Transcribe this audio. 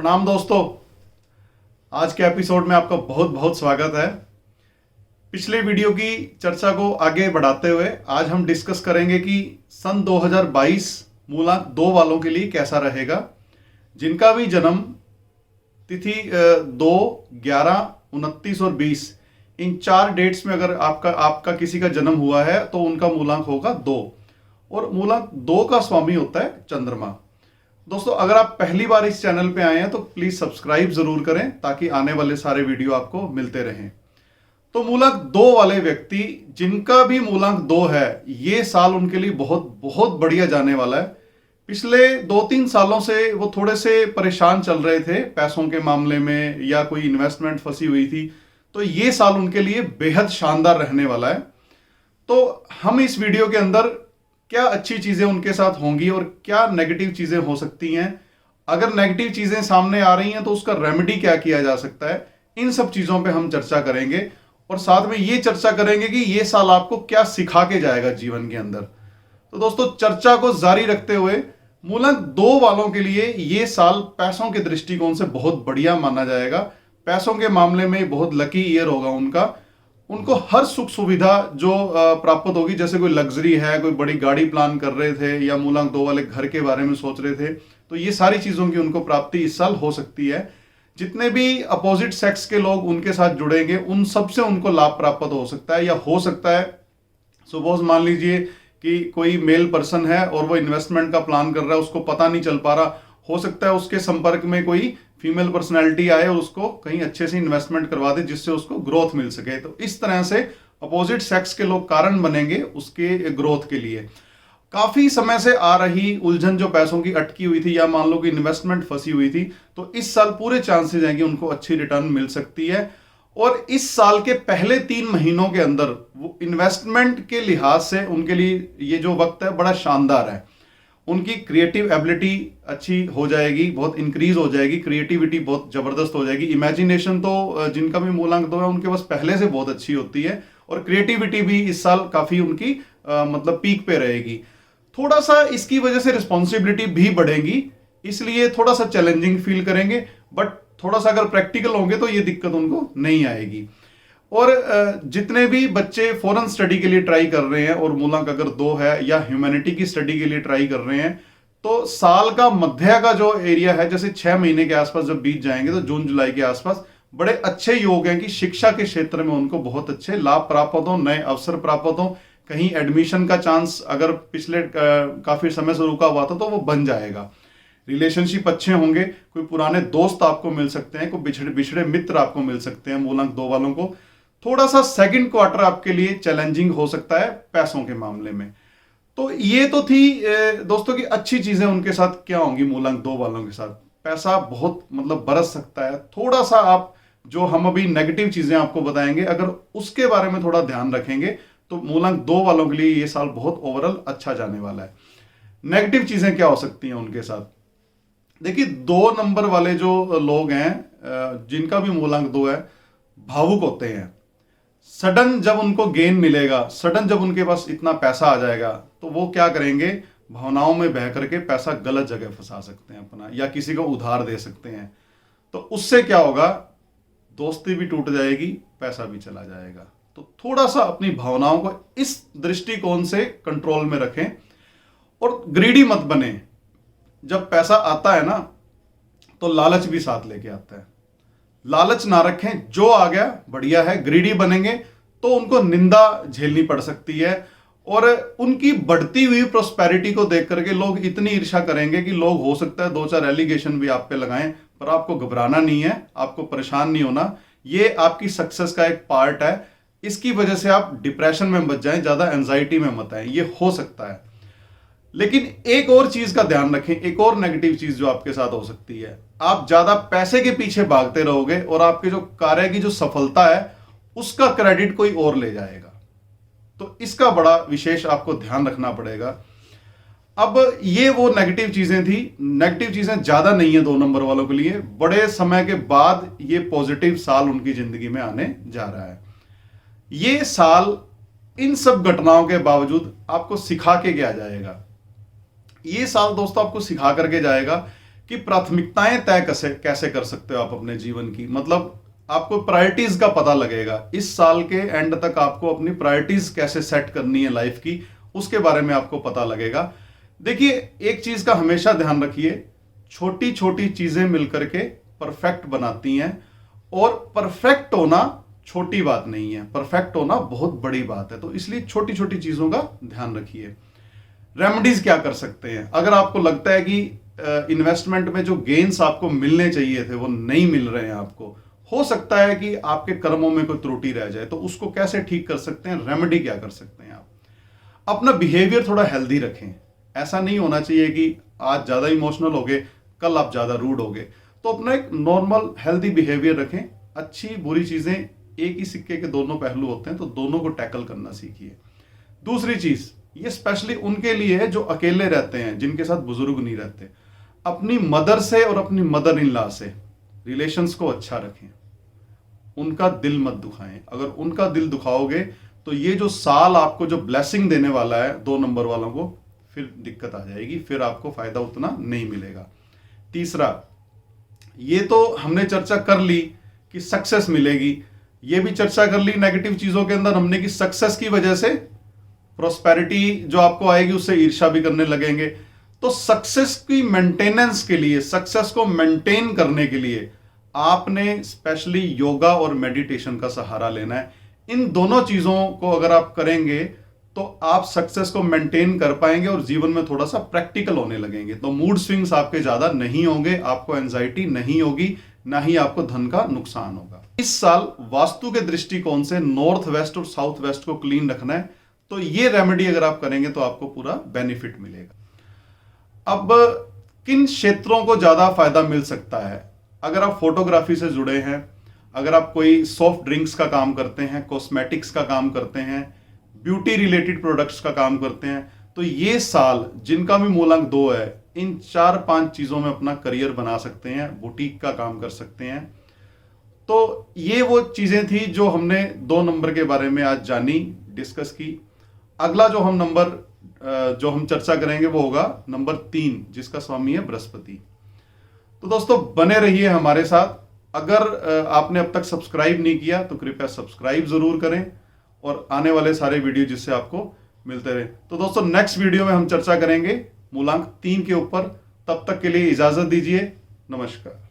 प्रणाम दोस्तों। आज के एपिसोड में आपका बहुत बहुत स्वागत है। पिछले वीडियो की चर्चा को आगे बढ़ाते हुए आज हम डिस्कस करेंगे कि सन 2022 मूलांक 2 वालों के लिए कैसा रहेगा, जिनका भी जन्म तिथि 2, 11, 29 और 20 इन 4 डेट्स में अगर आपका किसी का जन्म हुआ है तो उनका मूलांक होगा 2 और मूलांक 2 का स्वामी होता है चंद्रमा। दोस्तों, अगर आप पहली बार इस चैनल पे आए हैं तो प्लीज सब्सक्राइब जरूर करें ताकि आने वाले सारे वीडियो आपको मिलते रहें। तो मूलांक 2 वाले व्यक्ति जिनका भी मूलांक 2 है, ये साल उनके लिए बहुत बहुत बढ़िया जाने वाला है। पिछले 2-3 सालों से वो थोड़े से परेशान चल रहे थे पैसों के मामले में, या कोई इन्वेस्टमेंट फंसी हुई थी, तो ये साल उनके लिए बेहद शानदार रहने वाला है। तो हम इस वीडियो के अंदर क्या अच्छी चीजें उनके साथ होंगी और क्या नेगेटिव चीजें हो सकती हैं, अगर नेगेटिव चीजें सामने आ रही हैं तो उसका रेमेडी क्या किया जा सकता है, इन सब चीजों पे हम चर्चा करेंगे। और साथ में ये चर्चा करेंगे कि ये साल आपको क्या सिखा के जाएगा जीवन के अंदर। तो दोस्तों, चर्चा को जारी रखते हुए मूलांक 2 वालों के लिए ये साल पैसों के दृष्टिकोण से बहुत बढ़िया माना जाएगा। पैसों के मामले में बहुत लकी ईयर होगा उनको हर सुख सुविधा जो प्राप्त होगी, जैसे कोई लग्जरी है, कोई बड़ी गाड़ी प्लान कर रहे थे या मूलांक 2 वाले घर के बारे में सोच रहे थे, तो ये सारी चीजों की उनको प्राप्ति इस साल हो सकती है। जितने भी अपोजिट सेक्स के लोग उनके साथ जुड़ेंगे उन सबसे उनको लाभ प्राप्त हो सकता है, या हो सकता है सपोज मान लीजिए कि कोई मेल पर्सन है और वो इन्वेस्टमेंट का प्लान कर रहा है, उसको पता नहीं चल पा रहा, हो सकता है उसके संपर्क में कोई फीमेल पर्सनैलिटी आए और उसको कहीं अच्छे से इन्वेस्टमेंट करवा दे जिससे उसको ग्रोथ मिल सके। तो इस तरह से अपोजिट सेक्स के लोग कारण बनेंगे उसके ग्रोथ के लिए। काफी समय से आ रही उलझन जो पैसों की अटकी हुई थी, या मान लो कि इन्वेस्टमेंट फंसी हुई थी, तो इस साल पूरे चांसेस हैं कि उनको अच्छी रिटर्न मिल सकती है। और इस साल के पहले 3 महीनों के अंदर वो इन्वेस्टमेंट के लिहाज से उनके लिए ये जो वक्त है बड़ा शानदार है। उनकी क्रिएटिव एबिलिटी अच्छी हो जाएगी, बहुत इंक्रीज हो जाएगी, क्रिएटिविटी बहुत जबरदस्त हो जाएगी। इमेजिनेशन तो जिनका भी मूलांक 2 है उनके पास पहले से बहुत अच्छी होती है, और क्रिएटिविटी भी इस साल काफी उनकी मतलब पीक पे रहेगी। थोड़ा सा इसकी वजह से रिस्पॉन्सिबिलिटी भी बढ़ेगी, इसलिए थोड़ा सा चैलेंजिंग फील करेंगे, बट थोड़ा सा अगर प्रैक्टिकल होंगे तो ये दिक्कत उनको नहीं आएगी। और जितने भी बच्चे फॉरेन स्टडी के लिए ट्राई कर रहे हैं और मूलांक अगर 2 है, या ह्यूमैनिटी की स्टडी के लिए ट्राई कर रहे हैं, तो साल का मध्य का जो एरिया है, जैसे 6 महीने के आसपास जब बीत जाएंगे तो जून जुलाई के आसपास बड़े अच्छे योग हैं कि शिक्षा के क्षेत्र में उनको बहुत अच्छे लाभ प्राप्त हो, नए अवसर प्राप्त हो, कहीं एडमिशन का चांस अगर पिछले काफी समय से रुका हुआ था तो वो बन जाएगा। रिलेशनशिप अच्छे होंगे, कोई पुराने दोस्त आपको मिल सकते हैं, कोई बिछड़े मित्र आपको मिल सकते हैं। मूलांक 2 वालों को थोड़ा सा सेकंड क्वार्टर आपके लिए चैलेंजिंग हो सकता है पैसों के मामले में। तो ये तो थी दोस्तों की अच्छी चीजें उनके साथ क्या होंगी मूलांक 2 वालों के साथ। पैसा बहुत मतलब बरस सकता है। थोड़ा सा आप जो हम अभी नेगेटिव चीजें आपको बताएंगे, अगर उसके बारे में थोड़ा ध्यान रखेंगे तो मूलांक 2 वालों के लिए ये साल बहुत ओवरऑल अच्छा जाने वाला है। नेगेटिव चीजें क्या हो सकती हैं उनके साथ? देखिए, 2 नंबर वाले जो लोग हैं जिनका भी मूलांक 2 है, भावुक होते हैं। सडन जब उनको गेन मिलेगा, सडन जब उनके पास इतना पैसा आ जाएगा, तो वो क्या करेंगे, भावनाओं में बह करके पैसा गलत जगह फंसा सकते हैं अपना, या किसी को उधार दे सकते हैं। तो उससे क्या होगा, दोस्ती भी टूट जाएगी, पैसा भी चला जाएगा। तो थोड़ा सा अपनी भावनाओं को इस दृष्टिकोण से कंट्रोल में रखें और ग्रीडी मत बने। जब पैसा आता है ना तो लालच भी साथ लेके आता है। लालच ना रखें, जो आ गया बढ़िया है। ग्रीडी बनेंगे तो उनको निंदा झेलनी पड़ सकती है, और उनकी बढ़ती हुई प्रोस्पेरिटी को देख करके लोग इतनी ईर्ष्या करेंगे कि लोग हो सकता है 2-4 एलिगेशन भी आप पे लगाएं। पर आपको घबराना नहीं है, आपको परेशान नहीं होना। ये आपकी सक्सेस का एक पार्ट है। इसकी वजह से आप डिप्रेशन में मत जाएं, ज्यादा एंजाइटी में मत आए, ये हो सकता है। लेकिन एक और चीज का ध्यान रखें, एक और नेगेटिव चीज जो आपके साथ हो सकती है, आप ज्यादा पैसे के पीछे भागते रहोगे और आपके जो कार्य की जो सफलता है उसका क्रेडिट कोई और ले जाएगा। तो इसका बड़ा विशेष आपको ध्यान रखना पड़ेगा। अब ये वो नेगेटिव चीजें थी। नेगेटिव चीजें ज्यादा नहीं है 2 नंबर वालों के लिए। बड़े समय के बाद ये पॉजिटिव साल उनकी जिंदगी में आने जा रहा है। ये साल इन सब घटनाओं के बावजूद आपको सिखा के क्या जाएगा? ये साल दोस्तों आपको सिखा करके जाएगा कि प्राथमिकताएं तय कैसे कैसे कर सकते हो आप अपने जीवन की, मतलब आपको प्रायोरिटीज का पता लगेगा। इस साल के एंड तक आपको अपनी प्रायोरिटीज कैसे सेट करनी है लाइफ की, उसके बारे में आपको पता लगेगा। देखिए, एक चीज का हमेशा ध्यान रखिए, छोटी छोटी चीजें मिलकर के परफेक्ट बनाती हैं, और परफेक्ट होना छोटी बात नहीं है, परफेक्ट होना बहुत बड़ी बात है। तो इसलिए छोटी छोटी चीजों का ध्यान रखिए। रेमेडीज क्या कर सकते हैं? अगर आपको लगता है कि इन्वेस्टमेंट में जो गेन्स आपको मिलने चाहिए थे वो नहीं मिल रहे हैं आपको, हो सकता है कि आपके कर्मों में कोई त्रुटि रह जाए, तो उसको कैसे ठीक कर सकते हैं? रेमेडी क्या कर सकते हैं आप? अपना बिहेवियर थोड़ा हेल्दी रखें। ऐसा नहीं होना चाहिए कि आज ज्यादा इमोशनल हो गए, कल आप ज्यादा रूड हो गए। तो अपना एक नॉर्मल हेल्दी बिहेवियर रखें। अच्छी बुरी चीजें एक ही सिक्के के दोनों पहलू होते हैं, तो दोनों को टैकल करना सीखिए। दूसरी चीज, ये स्पेशली उनके लिए है जो अकेले रहते हैं, जिनके साथ बुजुर्ग नहीं रहते। अपनी मदर से और अपनी मदर इन लॉ से रिलेशंस को अच्छा रखें, उनका दिल मत दुखाएं। अगर उनका दिल दुखाओगे तो ये जो साल आपको जो ब्लेसिंग देने वाला है 2 नंबर वालों को, फिर दिक्कत आ जाएगी, फिर आपको फायदा उतना नहीं मिलेगा। तीसरा, ये तो हमने चर्चा कर ली कि सक्सेस मिलेगी, ये भी चर्चा कर ली नेगेटिव चीजों के अंदर हमने कि सक्सेस की वजह से प्रोस्पेरिटी जो आपको आएगी उससे ईर्ष्या भी करने लगेंगे। तो सक्सेस की मेंटेनेंस के लिए, सक्सेस को मेंटेन करने के लिए आपने स्पेशली योगा और मेडिटेशन का सहारा लेना है। इन दोनों चीजों को अगर आप करेंगे तो आप सक्सेस को मेंटेन कर पाएंगे और जीवन में थोड़ा सा प्रैक्टिकल होने लगेंगे। तो मूड स्विंग्स आपके ज्यादा नहीं होंगे, आपको एंजाइटी नहीं होगी, ना ही आपको धन का नुकसान होगा। इस साल वास्तु के दृष्टिकोण से नॉर्थ वेस्ट और साउथ वेस्ट को क्लीन रखना है, तो ये रेमेडी अगर आप करेंगे तो आपको पूरा बेनिफिट मिलेगा। अब किन क्षेत्रों को ज्यादा फायदा मिल सकता है? अगर आप फोटोग्राफी से जुड़े हैं, अगर आप कोई सॉफ्ट ड्रिंक्स का काम करते हैं, कॉस्मेटिक्स का काम करते हैं, ब्यूटी रिलेटेड प्रोडक्ट्स का काम करते हैं, तो ये साल जिनका भी मूलांक 2 है, इन 4-5 चीजों में अपना करियर बना सकते हैं, बुटीक का काम कर सकते हैं। तो ये वो चीजें थी जो हमने 2 नंबर के बारे में आज जानी, डिस्कस की। अगला जो हम चर्चा करेंगे वो होगा नंबर 3, जिसका स्वामी है बृहस्पति। तो दोस्तों बने रहिए हमारे साथ। अगर आपने अब तक सब्सक्राइब नहीं किया तो कृपया सब्सक्राइब जरूर करें, और आने वाले सारे वीडियो जिससे आपको मिलते रहे। तो दोस्तों नेक्स्ट वीडियो में हम चर्चा करेंगे मूलांक 3 के ऊपर। तब तक के लिए इजाजत दीजिए। नमस्कार।